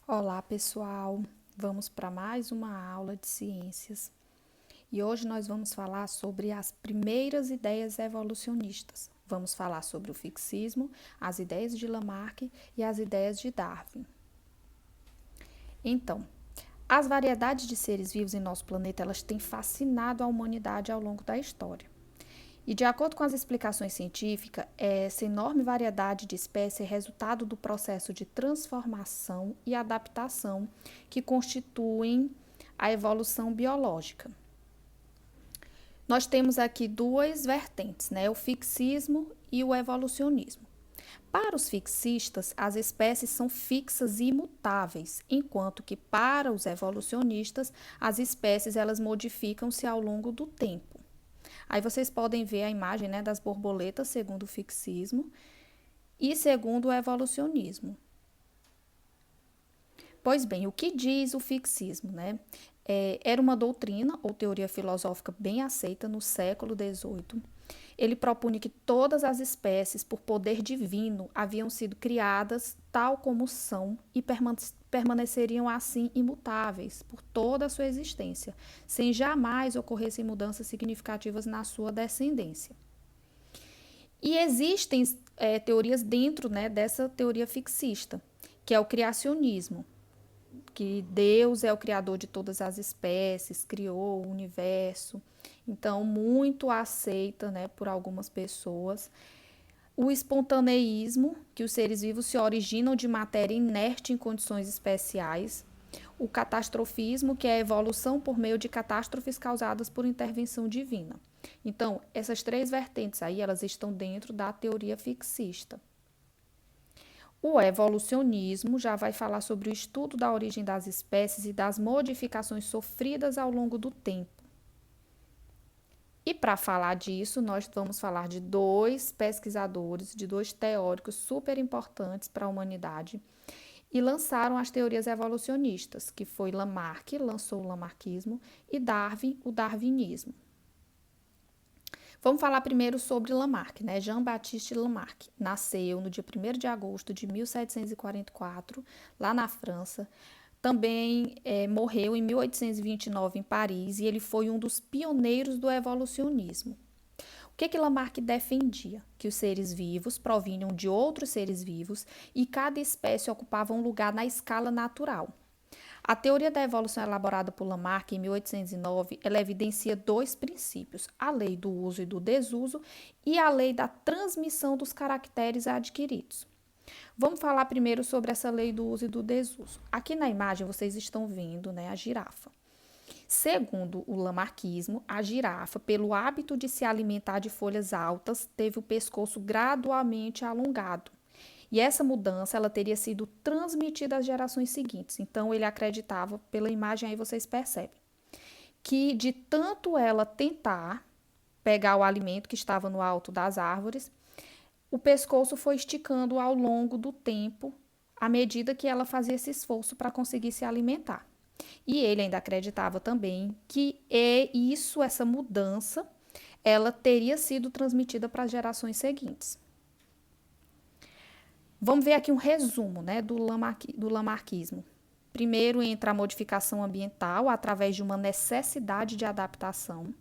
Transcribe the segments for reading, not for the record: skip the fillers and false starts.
Olá, pessoal! Vamos para mais uma aula de ciências e hoje nós vamos falar sobre as primeiras ideias evolucionistas. Vamos falar sobre o fixismo, as ideias de Lamarck e as ideias de Darwin. Então, as variedades de seres vivos em nosso planeta elas têm fascinado a humanidade ao longo da história. E de acordo com as explicações científicas, essa enorme variedade de espécies é resultado do processo de transformação e adaptação que constituem a evolução biológica. Nós temos aqui duas vertentes, né? O fixismo e o evolucionismo. Para os fixistas, as espécies são fixas e imutáveis, enquanto que para os evolucionistas, as espécies elas modificam-se ao longo do tempo. Aí vocês podem ver a imagem, né, das borboletas segundo o fixismo e segundo o evolucionismo. Pois bem, o que diz o fixismo, né? Era uma doutrina ou teoria filosófica bem aceita no século XVIII. Ele propunha que todas as espécies, por poder divino, haviam sido criadas tal como são e permaneceriam assim imutáveis por toda a sua existência, sem jamais ocorressem mudanças significativas na sua descendência. E existem teorias dentro, né, dessa teoria fixista, que é o criacionismo, que Deus é o criador de todas as espécies, criou o universo. Então, muito aceita, né, por algumas pessoas. O espontaneísmo, que os seres vivos se originam de matéria inerte em condições especiais. O catastrofismo, que é a evolução por meio de catástrofes causadas por intervenção divina. Então, essas três vertentes aí, elas estão dentro da teoria fixista. O evolucionismo já vai falar sobre o estudo da origem das espécies e das modificações sofridas ao longo do tempo. E para falar disso, nós vamos falar de dois pesquisadores, de dois teóricos super importantes para a humanidade e lançaram as teorias evolucionistas, que foi Lamarck, lançou o Lamarckismo, e Darwin, o darwinismo. Vamos falar primeiro sobre Lamarck, né? Jean-Baptiste Lamarck nasceu no dia 1º de agosto de 1744, lá na França. Também morreu em 1829 em Paris e ele foi um dos pioneiros do evolucionismo. O que Lamarck defendia? Que os seres vivos provinham de outros seres vivos e cada espécie ocupava um lugar na escala natural. A teoria da evolução elaborada por Lamarck em 1809, ela evidencia dois princípios, a lei do uso e do desuso e a lei da transmissão dos caracteres adquiridos. Vamos falar primeiro sobre essa lei do uso e do desuso. Aqui na imagem vocês estão vendo, né, a girafa. Segundo o lamarquismo, a girafa, pelo hábito de se alimentar de folhas altas, teve o pescoço gradualmente alongado. E essa mudança ela teria sido transmitida às gerações seguintes. Então ele acreditava, pela imagem aí vocês percebem, que de tanto ela tentar pegar o alimento que estava no alto das árvores, o pescoço foi esticando ao longo do tempo, à medida que ela fazia esse esforço para conseguir se alimentar. E ele ainda acreditava também que essa mudança, ela teria sido transmitida para as gerações seguintes. Vamos ver aqui um resumo, né, do lamarquismo. Primeiro entra a modificação ambiental através de uma necessidade de adaptação.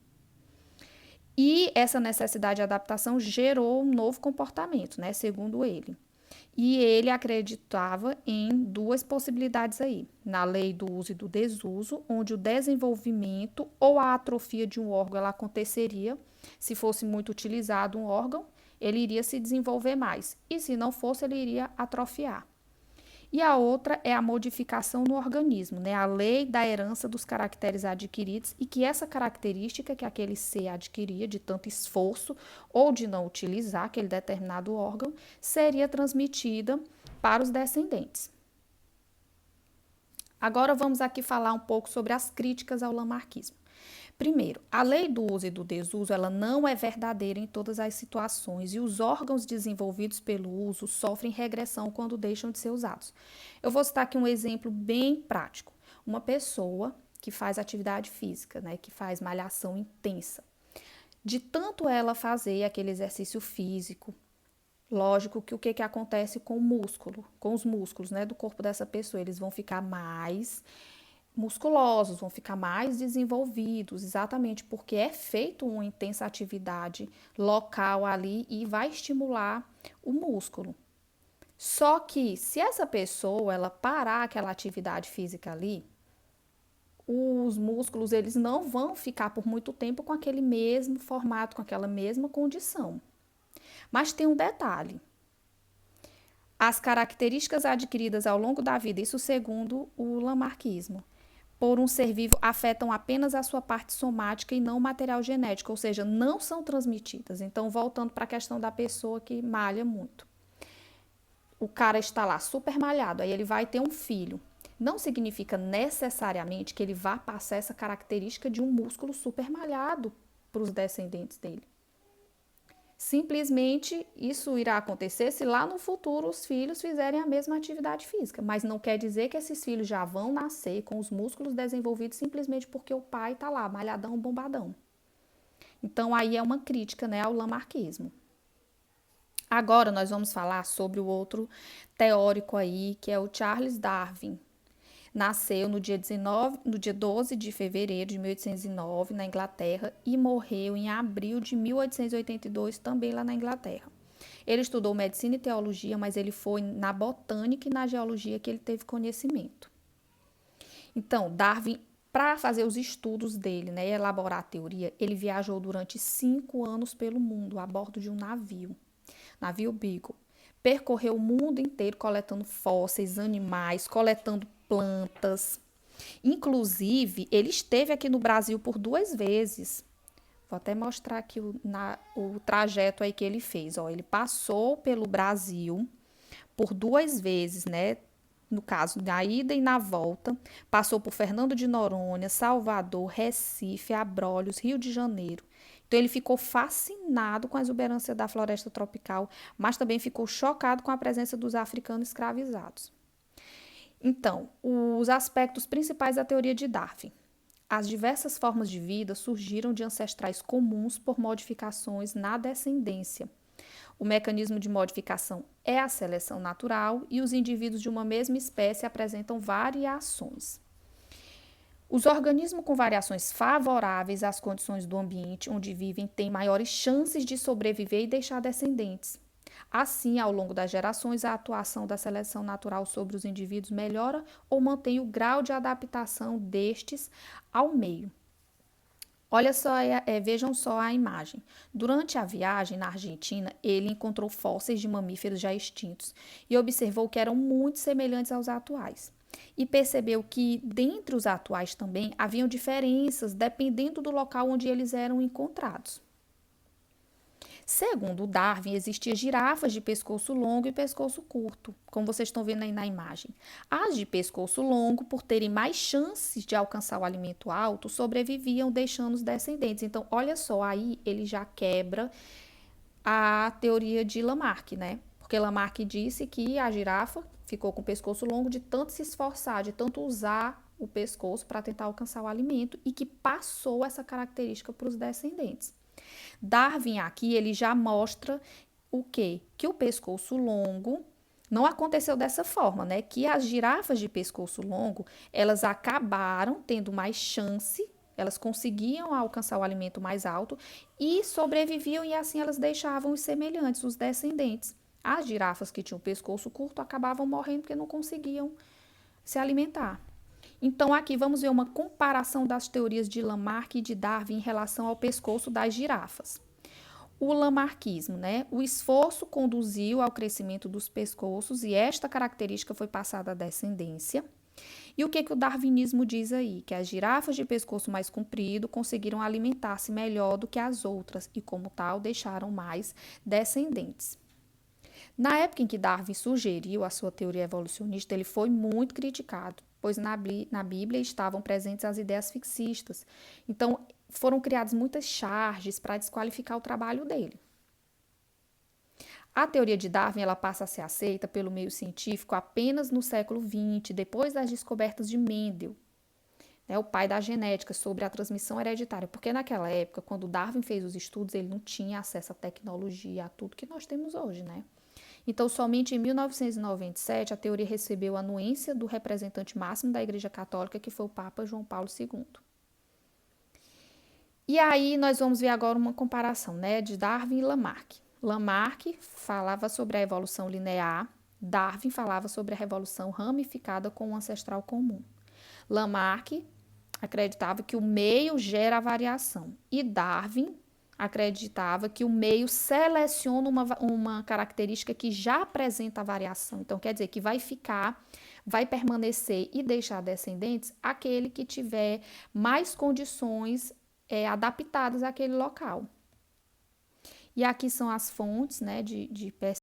E essa necessidade de adaptação gerou um novo comportamento, né, segundo ele. E ele acreditava em duas possibilidades aí, na lei do uso e do desuso, onde o desenvolvimento ou a atrofia de um órgão ela aconteceria se fosse muito utilizado um órgão, ele iria se desenvolver mais, e se não fosse, ele iria atrofiar. E a outra é a modificação no organismo, né? A lei da herança dos caracteres adquiridos e que essa característica que aquele ser adquiria de tanto esforço ou de não utilizar aquele determinado órgão seria transmitida para os descendentes. Agora vamos aqui falar um pouco sobre as críticas ao lamarquismo. Primeiro, a lei do uso e do desuso ela não é verdadeira em todas as situações e os órgãos desenvolvidos pelo uso sofrem regressão quando deixam de ser usados. Eu vou citar aqui um exemplo bem prático. Uma pessoa que faz atividade física, né, que faz malhação intensa. De tanto ela fazer aquele exercício físico, Lógico que o que que acontece com o músculo, com os músculos, né, do corpo dessa pessoa, eles vão ficar mais musculosos, vão ficar mais desenvolvidos, exatamente porque é feito uma intensa atividade local ali e vai estimular o músculo. Só que se essa pessoa ela parar aquela atividade física ali, os músculos eles não vão ficar por muito tempo com aquele mesmo formato, com aquela mesma condição. Mas tem um detalhe: as características adquiridas ao longo da vida, isso segundo o lamarquismo, por um ser vivo afetam apenas a sua parte somática e não o material genético, ou seja, não são transmitidas. Então, voltando para a questão da pessoa que malha muito. O cara está lá super malhado, aí ele vai ter um filho. Não significa necessariamente que ele vá passar essa característica de um músculo super malhado para os descendentes dele. Simplesmente isso irá acontecer se lá no futuro os filhos fizerem a mesma atividade física, mas não quer dizer que esses filhos já vão nascer com os músculos desenvolvidos simplesmente porque o pai está lá, malhadão, bombadão. Então aí é uma crítica, né, ao lamarquismo. Agora nós vamos falar sobre o outro teórico aí, que é o Charles Darwin. Nasceu no dia 12 de fevereiro de 1809 na Inglaterra e morreu em abril de 1882 também lá na Inglaterra. Ele estudou medicina e teologia, mas ele foi na botânica e na geologia que ele teve conhecimento. Então, Darwin, para fazer os estudos dele, né, e elaborar a teoria, ele viajou durante 5 anos pelo mundo a bordo de um navio Beagle. Percorreu o mundo inteiro coletando fósseis, animais, coletando plantas. Inclusive, ele esteve aqui no Brasil por 2 vezes. Vou até mostrar aqui o trajeto aí que ele fez. Ó, ele passou pelo Brasil por 2 vezes, né? No caso, na ida e na volta. Passou por Fernando de Noronha, Salvador, Recife, Abrolhos, Rio de Janeiro. Então, ele ficou fascinado com a exuberância da floresta tropical, mas também ficou chocado com a presença dos africanos escravizados. Então, os aspectos principais da teoria de Darwin. As diversas formas de vida surgiram de ancestrais comuns por modificações na descendência. O mecanismo de modificação é a seleção natural e os indivíduos de uma mesma espécie apresentam variações. Os organismos com variações favoráveis às condições do ambiente onde vivem têm maiores chances de sobreviver e deixar descendentes. Assim, ao longo das gerações, a atuação da seleção natural sobre os indivíduos melhora ou mantém o grau de adaptação destes ao meio. Olha só, vejam só a imagem. Durante a viagem na Argentina, ele encontrou fósseis de mamíferos já extintos e observou que eram muito semelhantes aos atuais. E percebeu que, dentre os atuais também, haviam diferenças dependendo do local onde eles eram encontrados. Segundo Darwin, existiam girafas de pescoço longo e pescoço curto, como vocês estão vendo aí na imagem. As de pescoço longo, por terem mais chances de alcançar o alimento alto, sobreviviam deixando os descendentes. Então, olha só, aí ele já quebra a teoria de Lamarck, né? Porque Lamarck disse que a girafa ficou com o pescoço longo de tanto se esforçar, de tanto usar o pescoço para tentar alcançar o alimento e que passou essa característica para os descendentes. Darwin aqui ele já mostra o quê? Que o pescoço longo não aconteceu dessa forma, né? Que as girafas de pescoço longo, elas acabaram tendo mais chance, elas conseguiam alcançar o alimento mais alto e sobreviviam e assim elas deixavam os semelhantes, os descendentes. As girafas que tinham pescoço curto acabavam morrendo porque não conseguiam se alimentar. Então, aqui vamos ver uma comparação das teorias de Lamarck e de Darwin em relação ao pescoço das girafas. O lamarquismo, né? O esforço conduziu ao crescimento dos pescoços e esta característica foi passada à descendência. E o que o darwinismo diz aí? Que as girafas de pescoço mais comprido conseguiram alimentar-se melhor do que as outras e, como tal, deixaram mais descendentes. Na época em que Darwin sugeriu a sua teoria evolucionista, ele foi muito criticado, pois na Bíblia estavam presentes as ideias fixistas. Então, foram criadas muitas charges para desqualificar o trabalho dele. A teoria de Darwin ela passa a ser aceita pelo meio científico apenas no século XX, depois das descobertas de Mendel. né, o pai da genética, sobre a transmissão hereditária, porque naquela época, quando Darwin fez os estudos, ele não tinha acesso à tecnologia, a tudo que nós temos hoje, né? Então, somente em 1997, a teoria recebeu a anuência do representante máximo da Igreja Católica, que foi o Papa João Paulo II. E aí nós vamos ver agora uma comparação, né, de Darwin e Lamarck. Lamarck falava sobre a evolução linear, Darwin falava sobre a evolução ramificada com o ancestral comum. Lamarck acreditava que o meio gera a variação e Darwin acreditava que o meio seleciona uma característica que já apresenta a variação. Então, quer dizer que vai ficar, vai permanecer e deixar descendentes aquele que tiver mais condições adaptadas àquele local. E aqui são as fontes, né, de pesquisa.